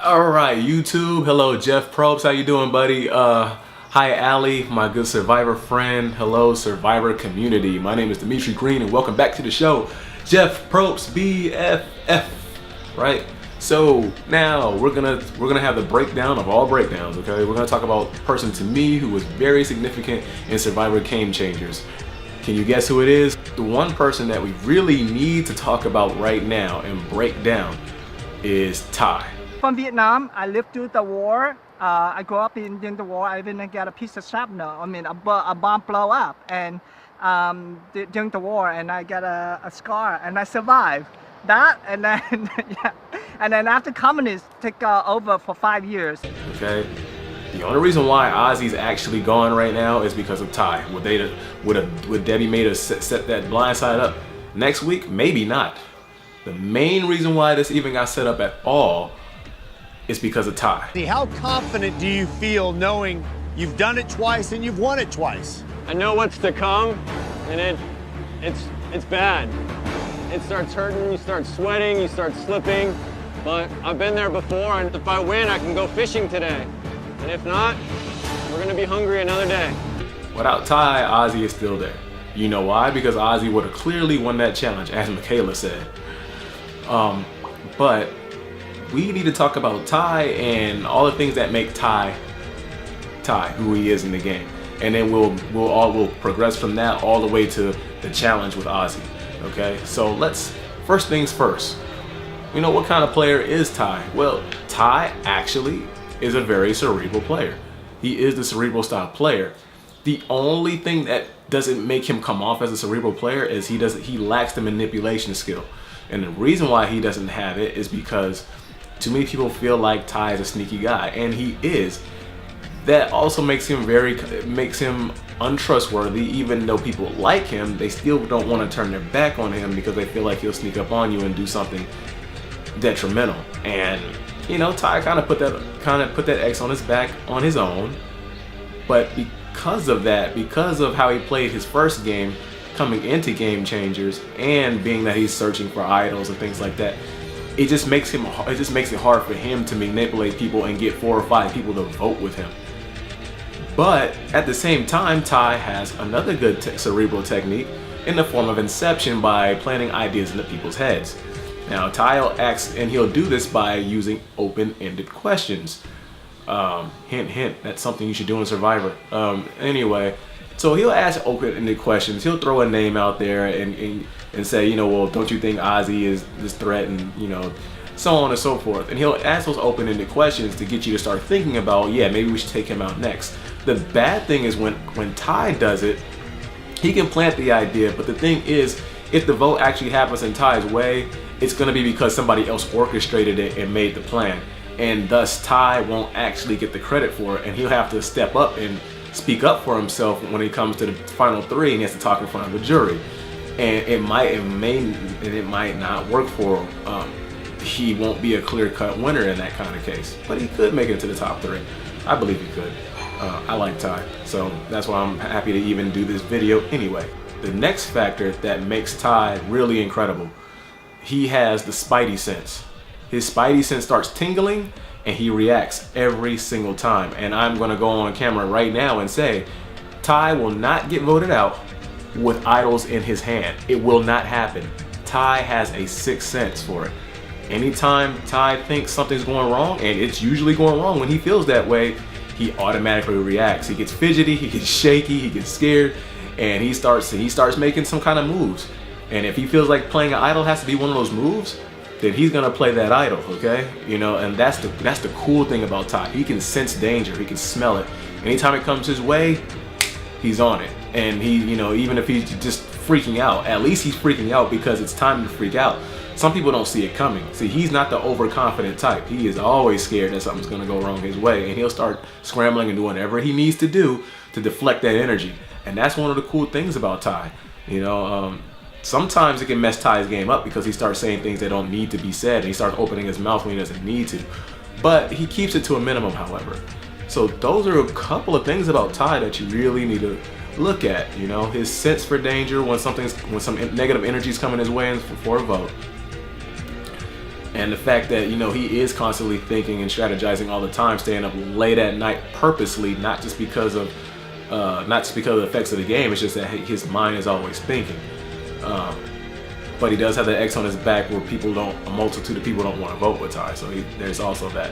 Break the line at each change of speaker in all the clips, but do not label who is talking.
All right, YouTube. Hello, Jeff Probst. How you doing, buddy? Hi, Allie, my good Survivor friend. Hello, Survivor community. My name is Dimitri Greene, and welcome back to the show, Jeff Probst BFF. Right. So now we're gonna have the breakdown of all breakdowns. Okay, we're gonna talk about a person to me who was very significant in Survivor Game Changers. Can you guess who it is? The one person that we really need to talk about right now and break down is Tai.
From Vietnam, I lived through the war. I grew up in the war. I even got a piece of shrapnel. I mean, a bomb blow up, and during the war, and I got a scar, and I survived that. And then, yeah, and then after communists took over for 5 years.
Okay. The only reason why Ozzy's actually gone right now is because of Tai. Would Debbie made us set that blind side up next week? Maybe not. The main reason why this even got set up at all is because of Tai.
How confident do you feel knowing you've done it twice and you've won it twice?
I know what's to come, and it's bad. It starts hurting, you start sweating, you start slipping, but I've been there before, and if I win, I can go fishing today. And if not, we're gonna be hungry another day.
Without Tai, Ozzy is still there. You know why? Because Ozzy would have clearly won that challenge, as Michaela said. But we need to talk about Tai and all the things that make Tai who he is in the game, and then we'll progress from that all the way to the challenge with Ozzy. Okay, so first things first. You know, what kind of player is Tai? Well, Tai actually is a very cerebral player. He is the cerebral style player. The only thing that doesn't make him come off as a cerebral player is he lacks the manipulation skill. And the reason why he doesn't have it is because too many people feel like Tai is a sneaky guy, and he is. That also makes him untrustworthy. Even though people like him, they still don't want to turn their back on him because they feel like he'll sneak up on you and do something detrimental. And you know, Tai kind of put that X on his back on his own. But because of that, because of how he played his first game coming into Game Changers, and being that he's searching for idols and things like that, it just makes it hard for him to manipulate people and get 4 or 5 people to vote with him. But at the same time, Tai has another good cerebral technique in the form of inception, by planting ideas into people's heads. Now, Tai will ask, and he'll do this by using open-ended questions. Hint, hint, that's something you should do in Survivor. Anyway, so he'll ask open-ended questions. He'll throw a name out there and say, you know, well, don't you think Ozzy is this threat, and you know, so on and so forth. And he'll ask those open-ended questions to get you to start thinking about, yeah, maybe we should take him out next. The bad thing is when Tai does it, he can plant the idea, but the thing is, if the vote actually happens in Tai's way, it's going to be because somebody else orchestrated it and made the plan, and thus Tai won't actually get the credit for it, and he'll have to step up and speak up for himself when he comes to the final 3 and he has to talk in front of a jury. And it might not work for him. He won't be a clear-cut winner in that kind of case, but he could make it to the top 3. I believe he could. I like Tai, so that's why I'm happy to even do this video anyway. The next factor that makes Tai really incredible, he has the spidey sense. His spidey sense starts tingling, and he reacts every single time. And I'm gonna go on camera right now and say, Tai will not get voted out with idols in his hand. It will not happen. Tai has a sixth sense for it. Anytime Tai thinks something's going wrong, and it's usually going wrong when he feels that way, he automatically reacts. He gets fidgety, he gets shaky, he gets scared, and he starts making some kind of moves. And if he feels like playing an idol has to be one of those moves, then he's gonna play that idol, okay? You know, and that's the cool thing about Tai. He can sense danger, he can smell it. Anytime it comes his way, he's on it. And he, you know, even if he's just freaking out, at least he's freaking out because it's time to freak out. Some people don't see it coming. See, he's not the overconfident type. He is always scared that something's gonna go wrong his way, and he'll start scrambling and doing whatever he needs to do to deflect that energy. And that's one of the cool things about Tai. You know, sometimes it can mess Tai's game up because he starts saying things that don't need to be said, and he starts opening his mouth when he doesn't need to. But he keeps it to a minimum, however. So those are a couple of things about Tai that you really need to look at. You know, his sense for danger when some negative energy is coming his way for a vote. And the fact that, he is constantly thinking and strategizing all the time, staying up late at night purposely, not just because of the effects of the game. It's just that his mind is always thinking. But he does have the X on his back where a multitude of people don't want to vote with Tai. So there's also that.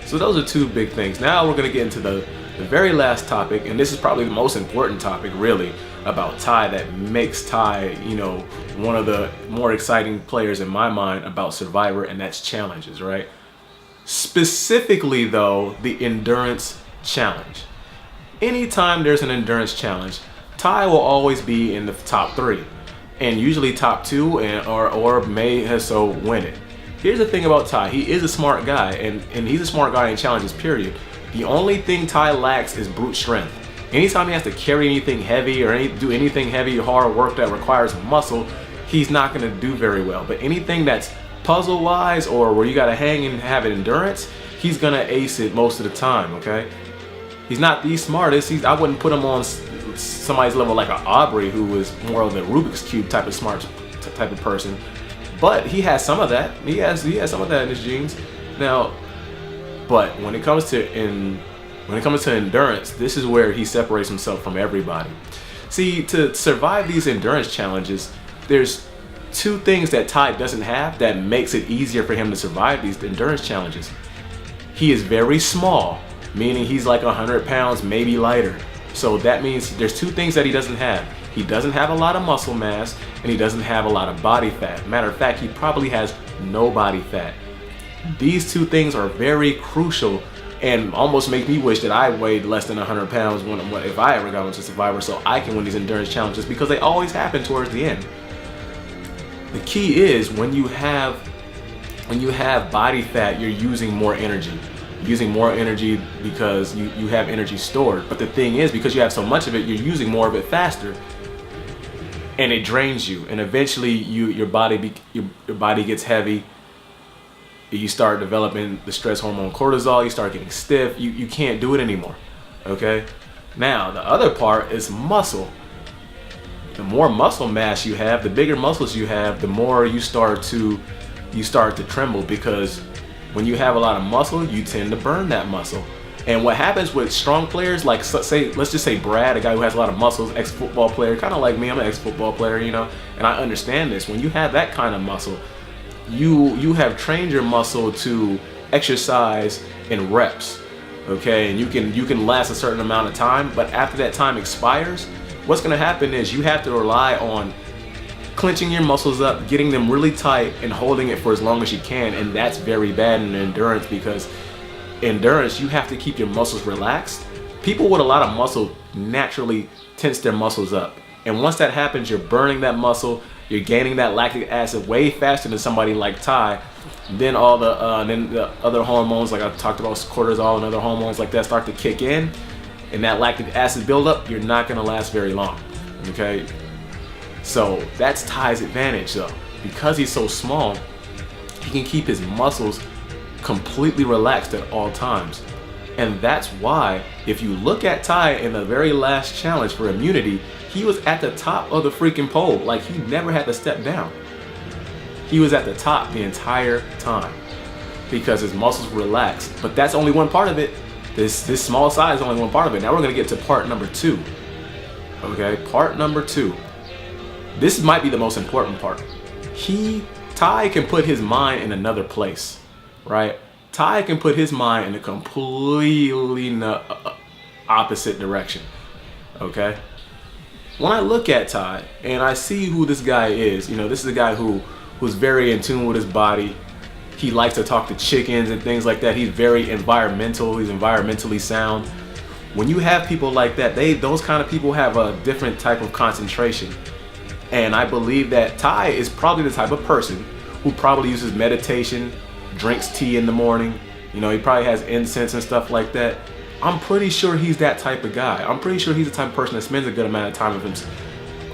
So those are two big things. Now we're going to get into the very last topic, and this is probably the most important topic, really, about Tai, that makes Tai, one of the more exciting players in my mind about Survivor, and that's challenges, right? Specifically, though, the endurance challenge. Anytime there's an endurance challenge, Tai will always be in the top 3, and usually top 2, or may so win it. Here's the thing about Tai. He is a smart guy, and he's a smart guy in challenges, period. The only thing Tai lacks is brute strength. Anytime he has to carry anything heavy or do anything heavy, hard work that requires muscle, he's not going to do very well. But anything that's puzzle-wise or where you got to hang and have endurance, he's going to ace it most of the time, okay? He's not the smartest. I wouldn't put him on somebody's level like an Aubrey, who is more of the Rubik's Cube type of smart type of person. But he has some of that. He has some of that in his genes. Now, but when it comes to endurance, this is where he separates himself from everybody. See, to survive these endurance challenges, there's two things that Tai doesn't have that makes it easier for him to survive these endurance challenges. He is very small, meaning he's like 100 pounds, maybe lighter. So that means there's two things that he doesn't have. He doesn't have a lot of muscle mass, and he doesn't have a lot of body fat. Matter of fact, he probably has no body fat. These two things are very crucial and almost make me wish that I weighed less than 100 pounds if I ever got into Survivor, so I can win these endurance challenges, because they always happen towards the end. The key is when you have body fat, you're using more energy. Using more energy because you have energy stored. But the thing is, because you have so much of it, you're using more of it faster, and it drains you. And eventually, your body gets heavy. You start developing the stress hormone cortisol. You start getting stiff. You can't do it anymore. Okay. Now the other part is muscle. The more muscle mass you have, the bigger muscles you have, the more you start to tremble, because when you have a lot of muscle, you tend to burn that muscle. And what happens with strong players, like let's just say Brad, a guy who has a lot of muscles, ex-football player, kind of like me, I'm an ex-football player, and I understand this. When you have that kind of muscle, you have trained your muscle to exercise in reps, okay? And you can last a certain amount of time, but after that time expires, what's gonna happen is you have to rely on clenching your muscles up, getting them really tight, and holding it for as long as you can. And that's very bad in endurance, because endurance, you have to keep your muscles relaxed. People with a lot of muscle naturally tense their muscles up, and once that happens, you're burning that muscle, you're gaining that lactic acid way faster than somebody like Tai. Then all the other hormones, like I talked about, cortisol and other hormones like that, start to kick in, and that lactic acid buildup, you're not gonna last very long, okay? So that's Tai's advantage, though. Because he's so small, he can keep his muscles completely relaxed at all times. And that's why, if you look at Tai in the very last challenge for immunity, he was at the top of the freaking pole. Like, he never had to step down. He was at the top the entire time because his muscles were relaxed. But that's only one part of it. This small size is only one part of it. Now we're gonna get to part number 2. Okay, part number 2. This might be the most important part. Tai can put his mind in another place, right? Tai can put his mind in a completely opposite direction, okay? When I look at Tai and I see who this guy is, this is a guy who's very in tune with his body. He likes to talk to chickens and things like that. He's very environmental. He's environmentally sound. When you have people like that, those kind of people have a different type of concentration. And I believe that Tai is probably the type of person who probably uses meditation, drinks tea in the morning. He probably has incense and stuff like that. I'm pretty sure he's that type of guy. I'm pretty sure he's the type of person that spends a good amount of time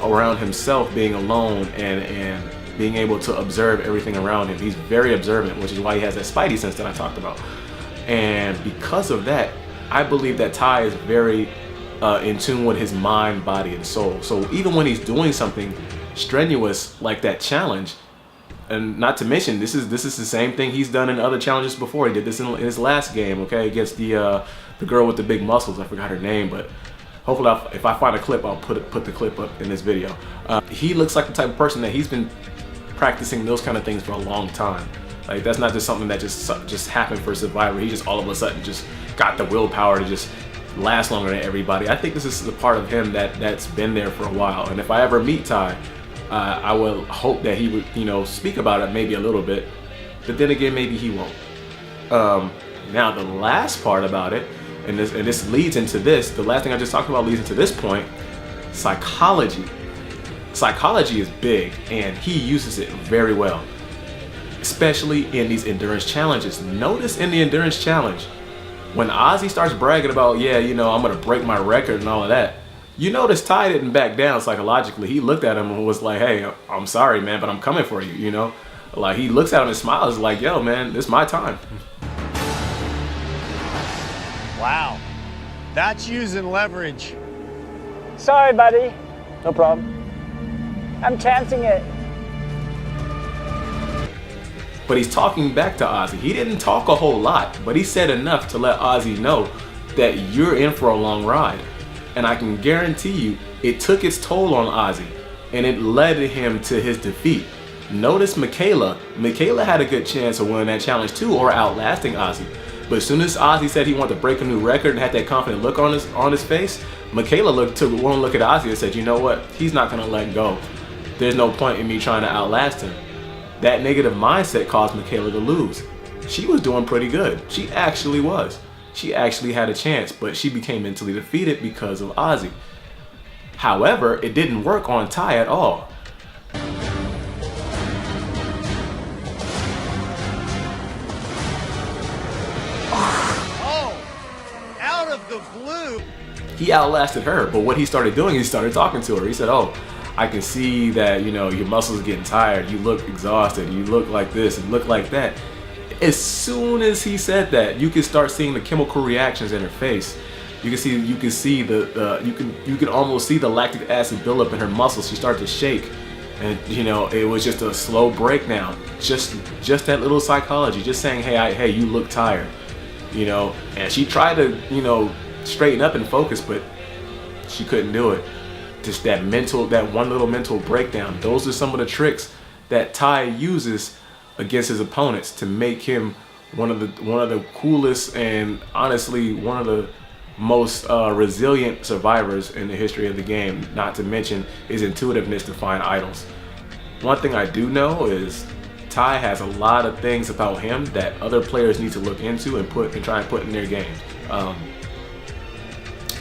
around himself, being alone and being able to observe everything around him. He's very observant, which is why he has that spidey sense that I talked about. And because of that, I believe that Tai is very in tune with his mind, body, and soul. So even when he's doing something strenuous like that challenge, and not to mention, this is the same thing he's done in other challenges before. He did this in his last game, okay, against the girl with the big muscles. I forgot her name, but hopefully, if I find a clip, I'll put the clip up in this video. He looks like the type of person that he's been practicing those kind of things for a long time. Like, that's not just something that just happened for Survivor. He just all of a sudden just got the willpower to just last longer than everybody. I think this is a part of him that's been there for a while. And if I ever meet Tai, I will hope that he would, you know, speak about it maybe a little bit. But then again, maybe he won't. Now the last part about it, and this leads into this. The last thing I just talked about leads into this point. Psychology. Psychology is big, and he uses it very well, especially in these endurance challenges. Notice in the endurance challenge, when Ozzy starts bragging about, yeah, you know, I'm gonna break my record and all of that, you notice Tai didn't back down psychologically. He looked at him and was like, hey, I'm sorry, man, but I'm coming for you, you know? Like, he looks at him and smiles like, yo, man, this is my time.
Wow. That's using leverage.
Sorry, buddy.
No problem.
I'm chancing it.
But he's talking back to Ozzy. He didn't talk a whole lot, but he said enough to let Ozzy know that you're in for a long ride. And I can guarantee you, it took its toll on Ozzy, and it led him to his defeat. Notice Michaela. Michaela had a good chance of winning that challenge too, or outlasting Ozzy. But as soon as Ozzy said he wanted to break a new record and had that confident look on his face, Michaela took one look at Ozzy and said, you know what? He's not gonna let go. There's no point in me trying to outlast him. That negative mindset caused Michaela to lose. She was doing pretty good. She actually was. She actually had a chance, but she became mentally defeated because of Ozzy. However, it didn't work on Tai at all.
Oh, out of the blue.
He outlasted her, but what he started doing, he started talking to her. He said, oh, I can see that, you know, your muscles are getting tired. You look exhausted. You look like this and look like that. As soon as he said that, you can start seeing the chemical reactions in her face. You can see you can almost see the lactic acid build up in her muscles. She started to shake, and you know, it was just a slow breakdown. Just that little psychology, just saying, hey, you look tired, you know. And she tried to, you know, straighten up and focus, but she couldn't do it. Just that one little mental breakdown. Those are some of the tricks that Tai uses against his opponents to make him one of the coolest and honestly one of the most resilient survivors in the history of the game. Not to mention his intuitiveness to find idols. One thing I do know is Tai has a lot of things about him that other players need to look into and try and put in their game.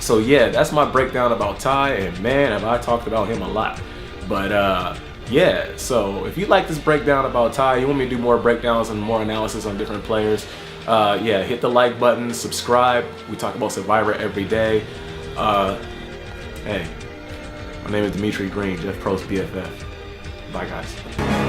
So yeah, that's my breakdown about Tai, and man, have I talked about him a lot. But yeah, so if you like this breakdown about Tai, you want me to do more breakdowns and more analysis on different players, yeah, hit the like button, subscribe. We talk about Survivor every day. Hey, my name is Dimitri Greene, Probst BFF. Bye guys.